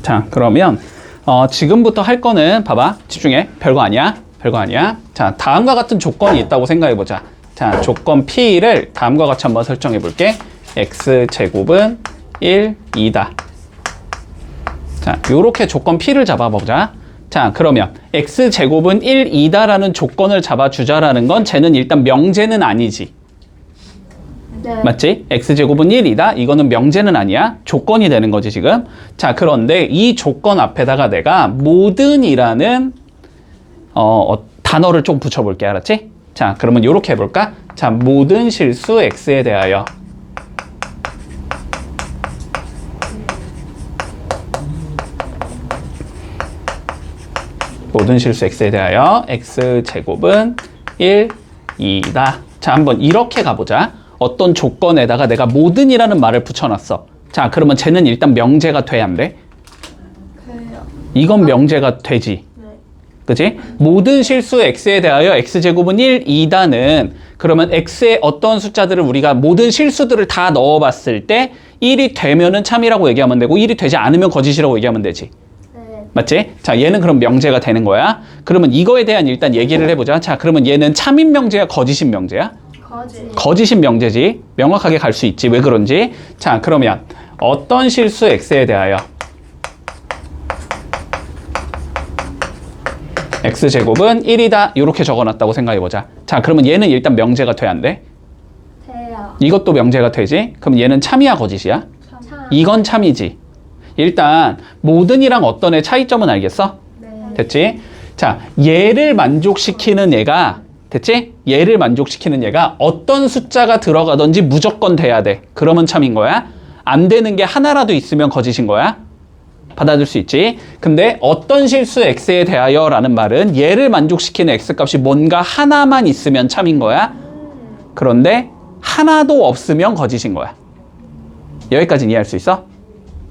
자, 그러면 지금부터 할 거는 봐봐. 집중해. 별거 아니야. 별거 아니야. 자, 다음과 같은 조건이 있다고 생각해 보자. 자, 조건 P를 다음과 같이 한번 설정해 볼게. X제곱은 1, 2다. 자, 요렇게 조건 P를 잡아보자. 자, 그러면 X제곱은 1, 2다라는 조건을 잡아주자라는 건 쟤는 일단 명제는 아니지. 네. 맞지? X제곱은 1이다. 이거는 명제는 아니야. 조건이 되는 거지, 지금. 자, 그런데 이 조건 앞에다가 내가 모든이라는 단어를 좀 붙여볼게. 알았지? 자, 그러면 이렇게 해볼까? 자, 모든 실수 X에 대하여. 모든 실수 X에 대하여 X제곱은 1, 2다. 자, 한번 이렇게 가보자. 어떤 조건에다가 내가 모든이라는 말을 붙여놨어. 자, 그러면 쟤는 일단 명제가 돼야 안 돼? 그래요. 이건 명제가 되지. 네. 그치? 모든 실수 X에 대하여 X제곱은 1, 2다는 그러면 X의 어떤 숫자들을 우리가 모든 실수들을 다 넣어봤을 때 1이 되면은 참이라고 얘기하면 되고 1이 되지 않으면 거짓이라고 얘기하면 되지. 네. 맞지? 자, 얘는 그럼 명제가 되는 거야. 그러면 이거에 대한 일단 얘기를 해보자. 자, 그러면 얘는 참인 명제야, 거짓인 명제야? 거짓. 거짓인 명제지. 명확하게 갈 수 있지. 왜 그런지. 자, 그러면 어떤 실수 X에 대하여 X제곱은 1이다. 이렇게 적어놨다고 생각해보자. 자, 그러면 얘는 일단 명제가 돼야 안 돼? 돼요. 이것도 명제가 되지? 그럼 얘는 참이야, 거짓이야? 참. 이건 참이지. 일단 모든이랑 어떤의 차이점은 알겠어? 네. 됐지? 자, 얘를 만족시키는 얘가 됐지? 얘를 만족시키는 얘가 어떤 숫자가 들어가든지 무조건 돼야 돼. 그러면 참인 거야. 안 되는 게 하나라도 있으면 거짓인 거야. 받아줄 수 있지. 근데 어떤 실수 X에 대하여 라는 말은 얘를 만족시키는 X값이 뭔가 하나만 있으면 참인 거야. 그런데 하나도 없으면 거짓인 거야. 여기까지는 이해할 수 있어?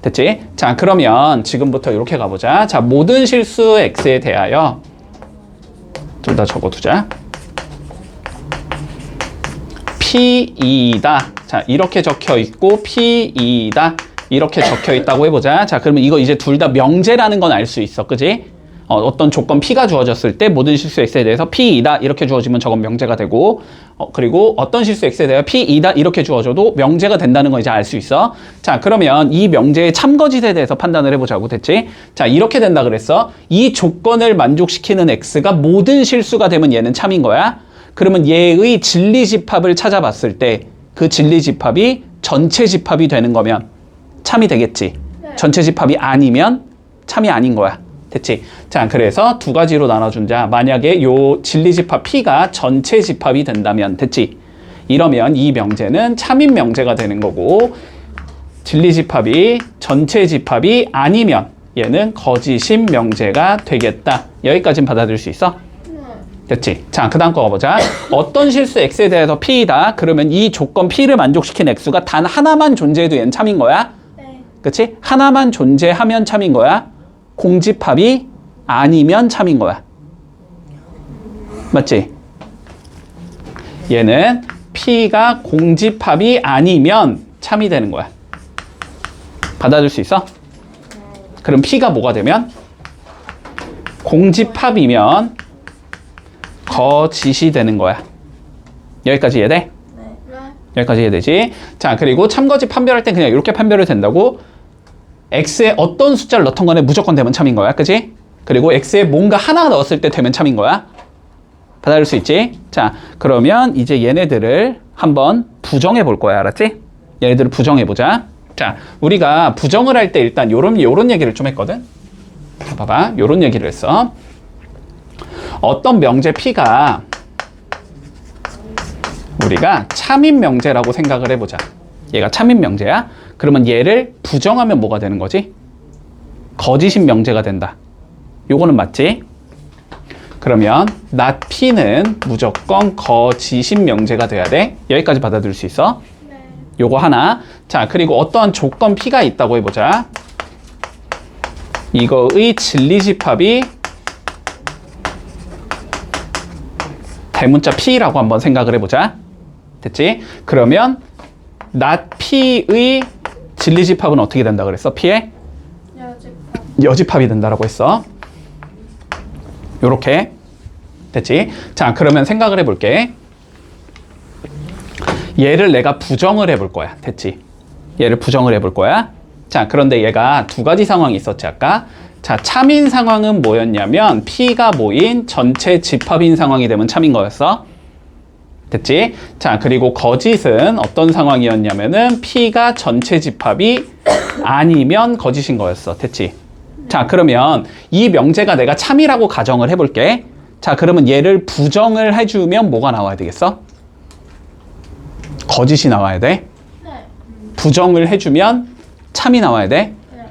됐지? 자, 그러면 지금부터 이렇게 가보자. 자, 모든 실수 X에 대하여 좀 더 적어두자. P2다. 자, 이렇게 적혀 있고 P2다. 이렇게 적혀 있다고 해보자. 자, 그러면 이거 이제 둘 다 명제라는 건 알 수 있어. 그지? 어떤 조건 P가 주어졌을 때 모든 실수 X에 대해서 P2다. 이렇게 주어지면 저건 명제가 되고 그리고 어떤 실수 X에 대해 P2다. 이렇게 주어져도 명제가 된다는 거 이제 알 수 있어. 자, 그러면 이 명제의 참거짓에 대해서 판단을 해보자고. 됐지? 자, 이렇게 된다 그랬어. 이 조건을 만족시키는 X가 모든 실수가 되면 얘는 참인 거야. 그러면 얘의 진리집합을 찾아봤을 때 그 진리집합이 전체 집합이 되는 거면 참이 되겠지. 네. 전체 집합이 아니면 참이 아닌 거야. 됐지? 자, 그래서 두 가지로 나눠준자. 만약에 요 진리집합 P가 전체 집합이 된다면 됐지? 이러면 이 명제는 참인 명제가 되는 거고 진리집합이 전체 집합이 아니면 얘는 거짓인 명제가 되겠다. 여기까지는 받아들일 수 있어? 됐지? 자, 그 다음 거 가보자. 어떤 실수 X에 대해서 P이다. 그러면 이 조건 P를 만족시킨 X가 단 하나만 존재해도 얘는 참인 거야. 네. 그치? 하나만 존재하면 참인 거야. 공집합이 아니면 참인 거야. 맞지? 얘는 P가 공집합이 아니면 참이 되는 거야. 받아줄 수 있어? 그럼 P가 뭐가 되면? 공집합이면 거짓이 되는 거야. 여기까지 이해돼? 네. 여기까지 이해되지? 자, 그리고 참거짓 판별할 땐 그냥 이렇게 판별이 된다고. X에 어떤 숫자를 넣던 간에 무조건 되면 참인 거야. 그치? 그리고 X에 뭔가 하나 넣었을 때 되면 참인 거야. 받아들일 수 있지? 자, 그러면 이제 얘네들을 한번 부정해 볼 거야. 알았지? 얘네들을 부정해 보자. 자, 우리가 부정을 할 때 일단 요런 얘기를 좀 했거든? 자, 봐봐. 요런 얘기를 했어. 어떤 명제 P가 우리가 참인 명제라고 생각을 해보자. 얘가 참인 명제야. 그러면 얘를 부정하면 뭐가 되는 거지? 거짓인 명제가 된다. 요거는 맞지? 그러면 not P는 무조건 거짓인 명제가 돼야 돼. 여기까지 받아들일 수 있어? 네. 요거 하나. 자, 그리고 어떠한 조건 P가 있다고 해보자. 이거의 진리집합이 대문자 P라고 한번 생각을 해보자. 됐지? 그러면 not P의 진리집합은 어떻게 된다 그랬어? P의 여집합. 여집합이 된다라고 했어. 요렇게 됐지? 자, 그러면 생각을 해볼게. 얘를 내가 부정을 해볼 거야. 됐지? 얘를 부정을 해볼 거야. 자, 그런데 얘가 두 가지 상황이 있었지, 아까. 자, 참인 상황은 뭐였냐면 P가 모인 전체 집합인 상황이 되면 참인 거였어. 됐지? 자, 그리고 거짓은 어떤 상황이었냐면은 P가 전체 집합이 아니면 거짓인 거였어. 됐지? 자, 그러면 이 명제가 내가 참이라고 가정을 해볼게. 자, 그러면 얘를 부정을 해주면 뭐가 나와야 되겠어? 거짓이 나와야 돼. 네. 부정을 해주면 참이 나와야 돼. 네.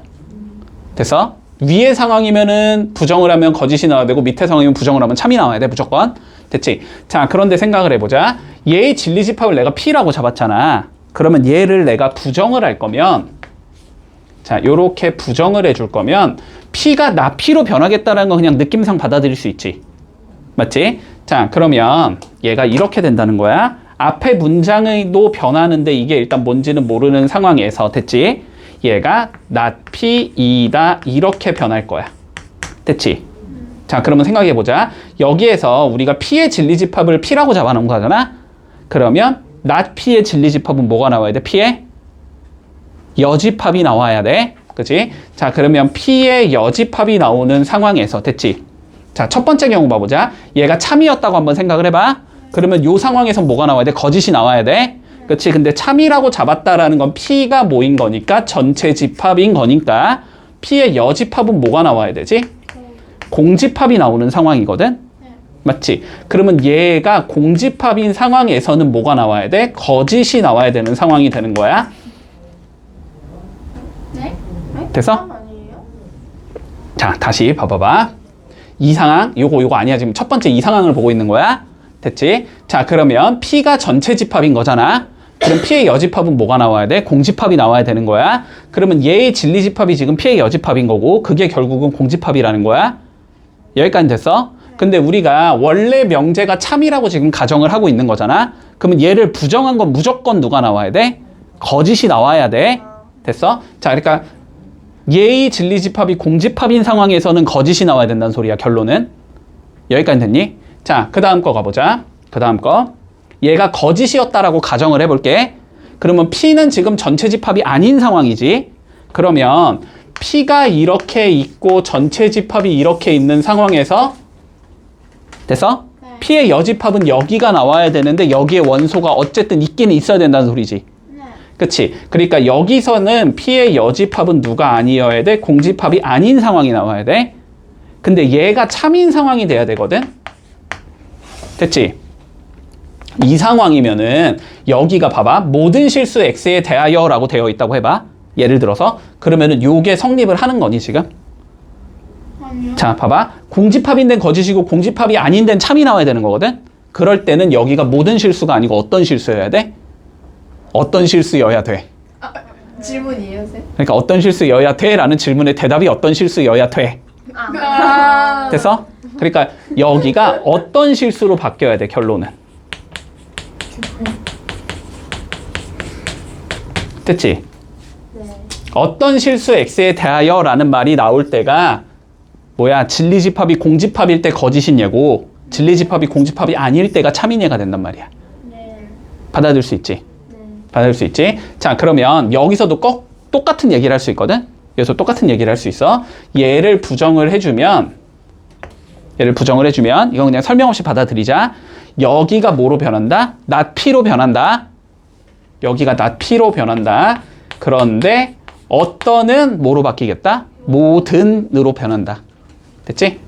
됐어? 위의 상황이면은 부정을 하면 거짓이 나와야 되고 밑에 상황이면 부정을 하면 참이 나와야 돼. 무조건. 됐지? 자, 그런데 생각을 해보자. 얘의 진리집합을 내가 P라고 잡았잖아. 그러면 얘를 내가 부정을 할 거면, 자, 요렇게 부정을 해줄 거면 P가 나 P로 변하겠다는 건 그냥 느낌상 받아들일 수 있지. 맞지? 자, 그러면 얘가 이렇게 된다는 거야. 앞에 문장도 변하는데 이게 일단 뭔지는 모르는 상황에서, 됐지? 얘가 not P이다 이렇게 변할 거야. 됐지? 자, 그러면 생각해보자. 여기에서 우리가 P의 진리집합을 P라고 잡아놓은 거잖아? 그러면 not P의 진리집합은 뭐가 나와야 돼? P의 여집합이 나와야 돼. 그치? 자, 그러면 P의 여집합이 나오는 상황에서, 됐지? 자, 첫 번째 경우 봐보자. 얘가 참이었다고 한번 생각을 해봐. 그러면 요 상황에서 뭐가 나와야 돼? 거짓이 나와야 돼. 그치? 근데 참이라고 잡았다라는 건 P가 모인 거니까 전체 집합인 거니까 P의 여집합은 뭐가 나와야 되지? 공집합이 나오는 상황이거든? 맞지? 그러면 얘가 공집합인 상황에서는 뭐가 나와야 돼? 거짓이 나와야 되는 상황이 되는 거야. 네? 됐어? 아니에요? 자, 다시 봐봐봐. 이 상황, 요거 아니야. 지금 첫 번째 이 상황을 보고 있는 거야. 됐지? 자, 그러면 P가 전체 집합인 거잖아. 그럼 P의 여집합은 뭐가 나와야 돼? 공집합이 나와야 되는 거야. 그러면 얘의 진리집합이 지금 P의 여집합인 거고 그게 결국은 공집합이라는 거야. 여기까지 됐어? 근데 우리가 원래 명제가 참이라고 지금 가정을 하고 있는 거잖아. 그러면 얘를 부정한 건 무조건 누가 나와야 돼? 거짓이 나와야 돼. 됐어? 자, 그러니까 얘의 진리집합이 공집합인 상황에서는 거짓이 나와야 된다는 소리야, 결론은. 여기까지 됐니? 자, 그 다음 거 가보자. 그 다음 거. 얘가 거짓이었다라고 가정을 해볼게. 그러면 P는 지금 전체 집합이 아닌 상황이지. 그러면 P가 이렇게 있고 전체 집합이 이렇게 있는 상황에서, 됐어? 네. P의 여집합은 여기가 나와야 되는데 여기에 원소가 어쨌든 있기는 있어야 된다는 소리지. 네. 그치? 그러니까 여기서는 P의 여집합은 누가 아니어야 돼? 공집합이 아닌 상황이 나와야 돼. 근데 얘가 참인 상황이 돼야 되거든? 됐지? 이 상황이면은 여기가 봐봐. 모든 실수 X에 대하여 라고 되어 있다고 해봐. 예를 들어서. 그러면은 요게 성립을 하는 거니, 지금? 아니요. 자, 봐봐. 공집합인 데는 거짓이고 공집합이 아닌 데는 참이 나와야 되는 거거든? 그럴 때는 여기가 모든 실수가 아니고 어떤 실수여야 돼? 어떤 실수여야 돼? 질문이에요, 쌤? 그러니까 어떤 실수여야 돼? 라는 질문의 대답이 어떤 실수여야 돼? 아. 됐어? 그러니까 여기가 어떤 실수로 바뀌어야 돼, 결론은. 됐지? 네. 어떤 실수 X에 대하여 라는 말이 나올 때가 뭐야? 진리집합이 공집합일 때 거짓인 예고 진리집합이 공집합이 아닐 때가 참인 예가 된단 말이야. 네. 받아들일 수 있지? 네. 받아들일 수 있지? 자, 그러면 여기서도 꼭 똑같은 얘기를 할 수 있거든? 여기서 똑같은 얘기를 할 수 있어. 얘를 부정을 해주면 이건 그냥 설명 없이 받아들이자. 여기가 뭐로 변한다? not P로 변한다. 여기가 not P로 변한다. 그런데 어떤은 뭐로 바뀌겠다? 모든으로 변한다. 됐지?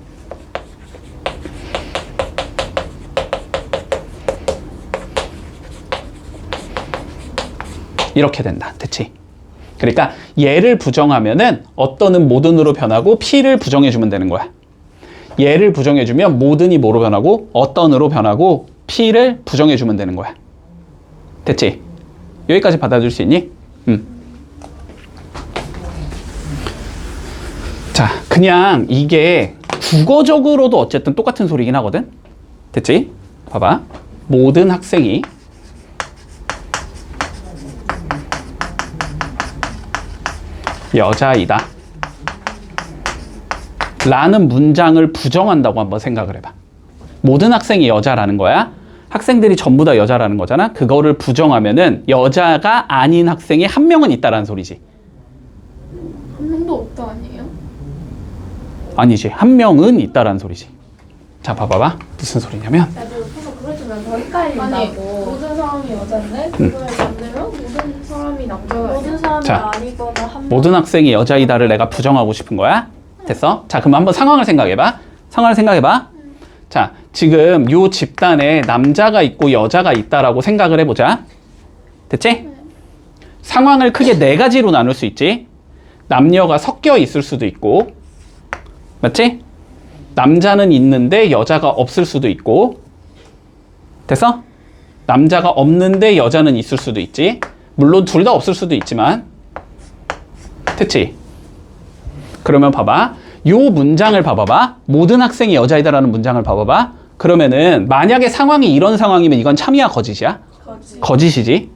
이렇게 된다. 됐지? 그러니까 얘를 부정하면은 어떤은 모든으로 변하고 P를 부정해주면 되는 거야. 얘를 부정해주면 모든이 뭐로 변하고 어떤으로 변하고 P를 부정해주면 되는 거야. 됐지? 여기까지 받아줄 수 있니? 자, 그냥 이게 국어적으로도 어쨌든 똑같은 소리긴 하거든? 됐지? 봐봐. 모든 학생이 여자이다. 라는 문장을 부정한다고 한번 생각을 해봐. 모든 학생이 여자라는 거야. 학생들이 전부 다 여자라는 거잖아. 그거를 부정하면은 여자가 아닌 학생이 한 명은 있다라는 소리지. 한 명도 없다 아니에요? 아니지. 한 명은 있다라는 소리지. 자, 봐봐봐. 무슨 소리냐면 나도 계속 그러지만 더 헷갈린다고. 아니 모든 사람이 여자인데 그거에 반대로 모든 사람이 남자가 모든 사람이 자, 아니거나 한 명. 모든 학생이 여자이다를 내가 부정하고 싶은 거야. 됐어? 자, 그럼 한번 상황을 생각해봐. 상황을 생각해봐. 자, 지금 요 집단에 남자가 있고 여자가 있다라고 생각을 해보자. 됐지? 상황을 크게 네 가지로 나눌 수 있지. 남녀가 섞여 있을 수도 있고, 맞지? 남자는 있는데 여자가 없을 수도 있고, 됐어? 남자가 없는데 여자는 있을 수도 있지. 물론 둘 다 없을 수도 있지만, 됐지? 그러면 봐봐. 요 문장을 봐봐봐. 모든 학생이 여자이다라는 문장을 봐봐봐. 그러면은 만약에 상황이 이런 상황이면 이건 참이야 거짓이야? 거짓. 거짓이지.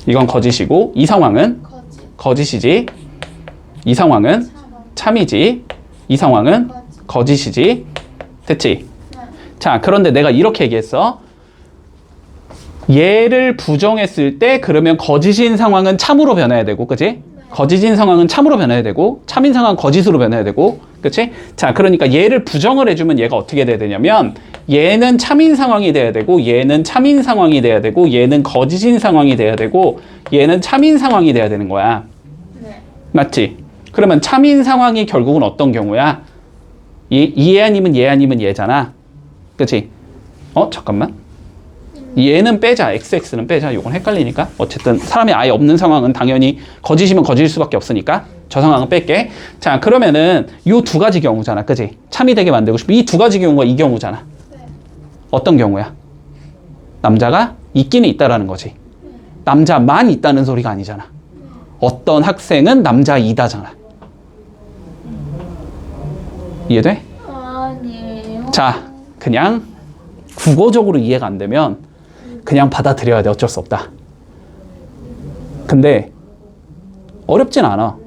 이건 거짓이고 이 상황은 거짓. 거짓이지. 이 상황은 참이지. 이 상황은 거짓이지. 됐지? 자, 그런데 내가 이렇게 얘기했어. 얘를 부정했을 때 그러면 거짓인 상황은 참으로 변해야 되고, 그치? 거짓인 상황은 참으로 변해야 되고, 참인 상황은 거짓으로 변해야 되고, 그치? 자, 그러니까 얘를 부정을 해주면 얘가 어떻게 돼야 되냐면, 얘는 참인 상황이 돼야 되고, 얘는 참인 상황이 돼야 되고, 얘는 거짓인 상황이 돼야 되고, 얘는 참인 상황이 돼야 되는 거야. 네. 맞지? 그러면 참인 상황이 결국은 어떤 경우야? 얘 아니면 얘 아니면 얘잖아. 그치? 잠깐만. 얘는 빼자. XX는 빼자. 이건 헷갈리니까. 어쨌든 사람이 아예 없는 상황은 당연히 거짓이면 거짓일 수밖에 없으니까 저 상황은 뺄게. 자, 그러면은 요 두 가지 경우잖아. 그치? 참이 되게 만들고 싶어. 이 두 가지 경우가 이 경우잖아. 어떤 경우야? 남자가 있기는 있다라는 거지. 남자만 있다는 소리가 아니잖아. 어떤 학생은 남자이다잖아. 이해돼? 아니에요. 자, 그냥 국어적으로 이해가 안 되면 그냥 받아들여야 돼. 어쩔 수 없다. 근데 어렵진 않아.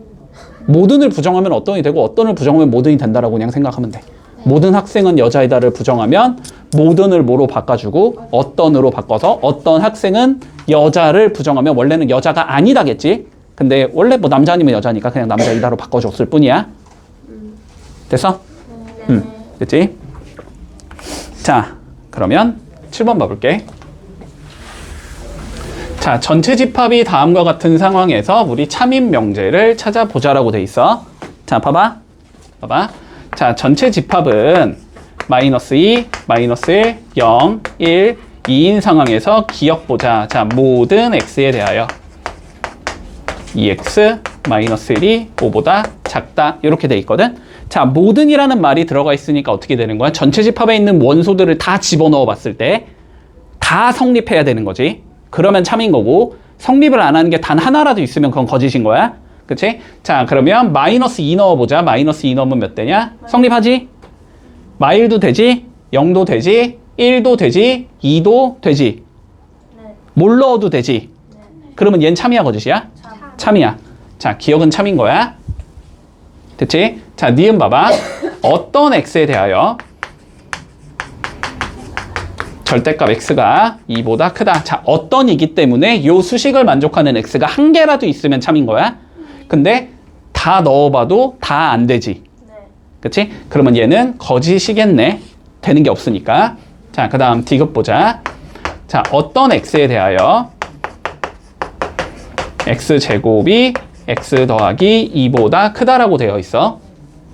모든을 부정하면 어떤이 되고 어떤을 부정하면 모든이 된다라고 그냥 생각하면 돼. 모든 학생은 여자이다를 부정하면 모든을 뭐로 바꿔주고 어떤으로 바꿔서 어떤 학생은 여자를 부정하면 원래는 여자가 아니다겠지. 근데 원래 뭐 남자 아니면 여자니까 그냥 남자이다로 바꿔줬을 뿐이야. 됐어? 됐지? 자, 그러면 7번 봐볼게. 자, 전체 집합이 다음과 같은 상황에서 우리 참인 명제를 찾아보자라고 돼 있어. 자, 봐봐. 자, 전체 집합은 마이너스 2, 마이너스 1, 0, 1, 2인 상황에서 기억 보자. 자, 모든 x에 대하여 2x 마이너스 1이 5보다 작다. 이렇게 돼 있거든. 자, 모든이라는 말이 들어가 있으니까 어떻게 되는 거야? 전체 집합에 있는 원소들을 다 집어넣어 봤을 때 다 성립해야 되는 거지. 그러면 참인 거고, 성립을 안 하는 게 단 하나라도 있으면 그건 거짓인 거야. 그치? 자, 그러면 마이너스 2 넣어보자. 마이너스 2 넣으면 몇 되냐? 성립하지? 마일도 되지? 0도 되지? 1도 되지? 2도 되지? 네. 뭘 넣어도 되지? 그러면 얘는 참이야 거짓이야? 참이야. 자, 기억은 참인 거야. 됐지? 자, 니은 봐봐. 어떤 x에 대하여 절대값 x가 2보다 크다. 자, 어떤이기 때문에 요 수식을 만족하는 x가 한 개라도 있으면 참인 거야. 근데 다 넣어봐도 다 안 되지. 네. 그치? 그러면 얘는 거짓이겠네. 되는 게 없으니까. 자, 그 다음 디귿 보자. 자, 어떤 x에 대하여 x제곱이 x 더하기 2보다 크다라고 되어 있어.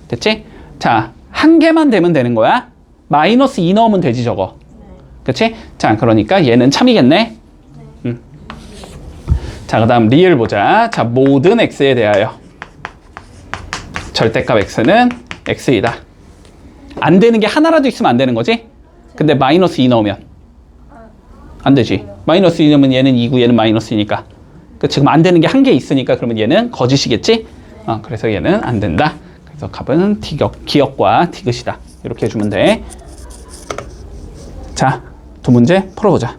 됐지? 자, 한 개만 되면 되는 거야. 마이너스 2 넣으면 되지 저거. 그치? 자, 그러니까 얘는 참이겠네. 자, 그 다음 리을 보자. 자, 모든 x에 대하여 절대값 x는 x이다. 안 되는 게 하나라도 있으면 안 되는 거지? 근데 마이너스 2 넣으면 안 되지. 마이너스 2 넣으면 얘는 2고 얘는 마이너스 2니까. 그 지금 안 되는 게 한 개 있으니까 그러면 얘는 거짓이겠지? 그래서 얘는 안 된다. 그래서 값은 기억과 디귿이다. 이렇게 해주면 돼. 자, 두 문제 풀어보자.